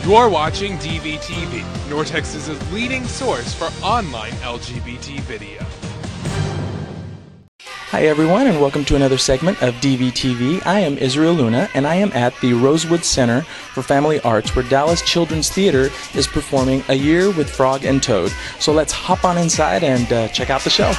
You're watching DVTV, North Texas's leading source for online LGBT video. Hi everyone, and welcome to another segment of DVTV. I am Israel Luna, and I am at the Rosewood Center for Family Arts, where Dallas Children's Theater is performing A Year with Frog and Toad. So let's hop on inside and check out the show.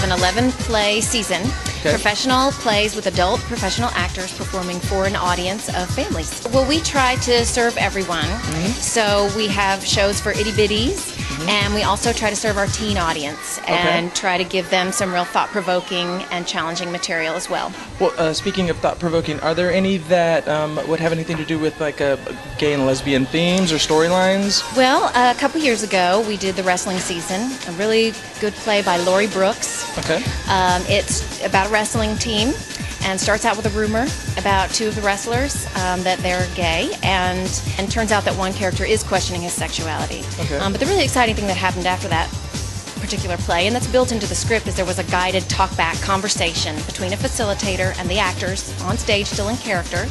An 11-play season, professional plays with adult professional actors performing for an audience of families. Well, we try to serve everyone, so we have shows for itty-bitties, and we also try to serve our teen audience and try to give them some real thought-provoking and challenging material as well. Well, speaking of thought-provoking, are there any that would have anything to do with like gay and lesbian themes or storylines? Well, a couple years ago, we did the wrestling season, a really good play by Lori Brooks. Okay. It's about a wrestling team and starts out with a rumor about two of the wrestlers that they're gay, and turns out that one character is questioning his sexuality. Okay. But the really exciting thing that happened after that particular play, and that's built into the script, is there was a guided talk-back conversation between a facilitator and the actors on stage, still in character,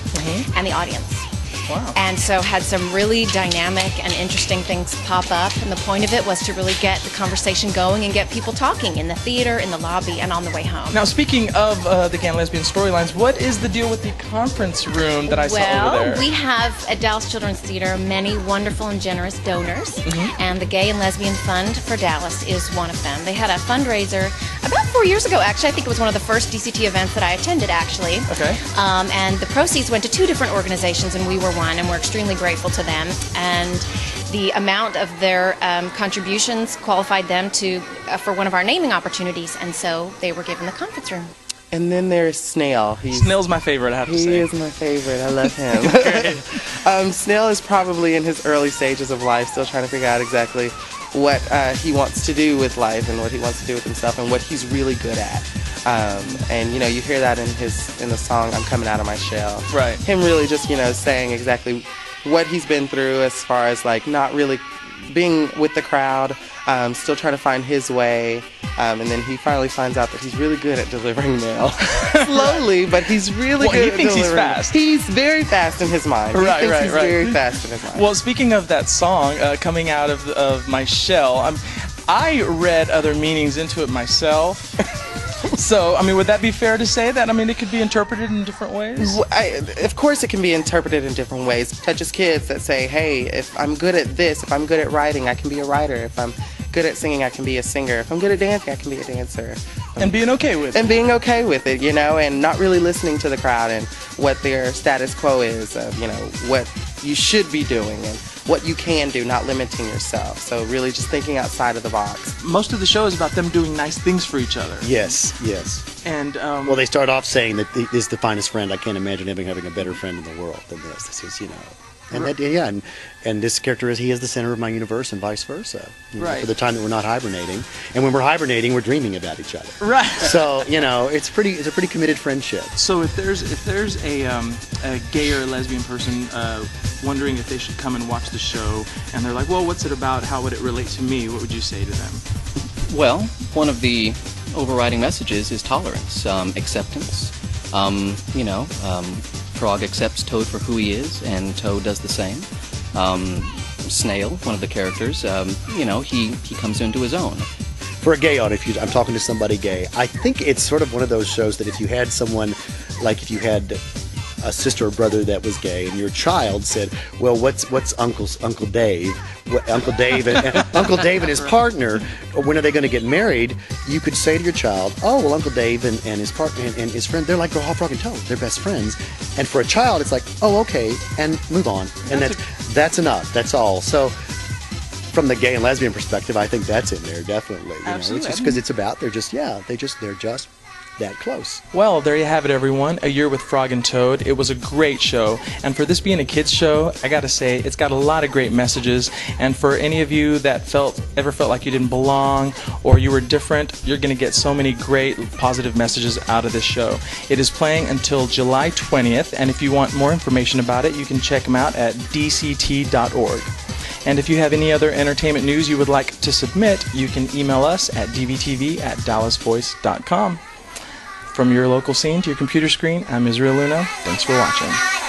and the audience. Wow. And so had some really dynamic and interesting things pop up, and the point of it was to really get the conversation going and get people talking in the theater, in the lobby, and on the way home. Now, speaking of the gay and lesbian storylines, what is the deal with the conference room that I saw over there? Well, we have at Dallas Children's Theater many wonderful and generous donors, and the Gay and Lesbian Fund for Dallas is one of them. They had a fundraiser about 4 years ago, actually. I think it was one of the first DCT events that I attended, actually. Okay. And the proceeds went to two different organizations, and we were one, and we're extremely grateful to them. And the amount of their contributions qualified them to for one of our naming opportunities, and so they were given the conference room. And then there's Snail. Snail's my favorite, I have to say. He is my favorite. I love him. Snail is probably in his early stages of life, still trying to figure out exactly what he wants to do with life and what he wants to do with himself and what he's really good at. And you know, you hear that in the song "I'm Coming Out of My Shell." Right. Him really just saying exactly what he's been through as far as like not really being with the crowd, still trying to find his way, and then he finally finds out that he's really good at delivering mail. Slowly, but he's really good at delivering. He thinks he's fast. He's very fast in his mind. He thinks he's very fast in his mind. Well, speaking of that song, "Coming Out of My Shell," I read other meanings into it myself. So, I mean, would that be fair to say that? I mean, it could be interpreted in different ways? Of course it can be interpreted in different ways. Touches kids that say, hey, if I'm good at this, if I'm good at writing, I can be a writer. If I'm good at singing, I can be a singer. If I'm good at dancing, I can be a dancer. And being okay with it. And being okay with it, and not really listening to the crowd and what their status quo is of, what you should be doing and what you can do, not limiting yourself. So really just thinking outside of the box. Most of the show is about them doing nice things for each other. Yes, yes. And well, they start off saying that this is the finest friend. I can't imagine having a better friend in the world than this. This is, and that, and this character he is the center of my universe, and vice versa. For the time that we're not hibernating, and when we're hibernating, we're dreaming about each other. Right. So it's a pretty committed friendship. So if there's a gay or a lesbian person wondering if they should come and watch the show, and they're like, well, what's it about? How would it relate to me? What would you say to them? Well, one of the overriding messages is tolerance, acceptance. Frog accepts Toad for who he is, and Toad does the same. Snail, one of the characters, he comes into his own. For a gay audience, I'm talking to somebody gay, I think it's sort of one of those shows that if you had someone, like if you had a sister or brother that was gay, and your child said, "Well, what's Uncle Dave? Uncle Dave and his partner, when are they going to get married?" You could say to your child, "Oh, well, Uncle Dave and his partner and his friend, they're like Hall Frog and Toad. They're best friends." And for a child, it's like, "Oh, okay," and move on, and that's enough. That's all. So, from the gay and lesbian perspective, I think that's in there definitely. Absolutely. It's just because it's about they're that close. Well, there you have it, everyone. A Year with Frog and Toad. It was a great show. And for this being a kids show, I gotta say, it's got a lot of great messages. And for any of you that ever felt like you didn't belong or you were different, you're gonna get so many great positive messages out of this show. It is playing until July 20th, and if you want more information about it, you can check them out at dct.org. And if you have any other entertainment news you would like to submit, you can email us at dvtv@dallasvoice.com. From your local scene to your computer screen, I'm Israel Luna. Thanks for watching.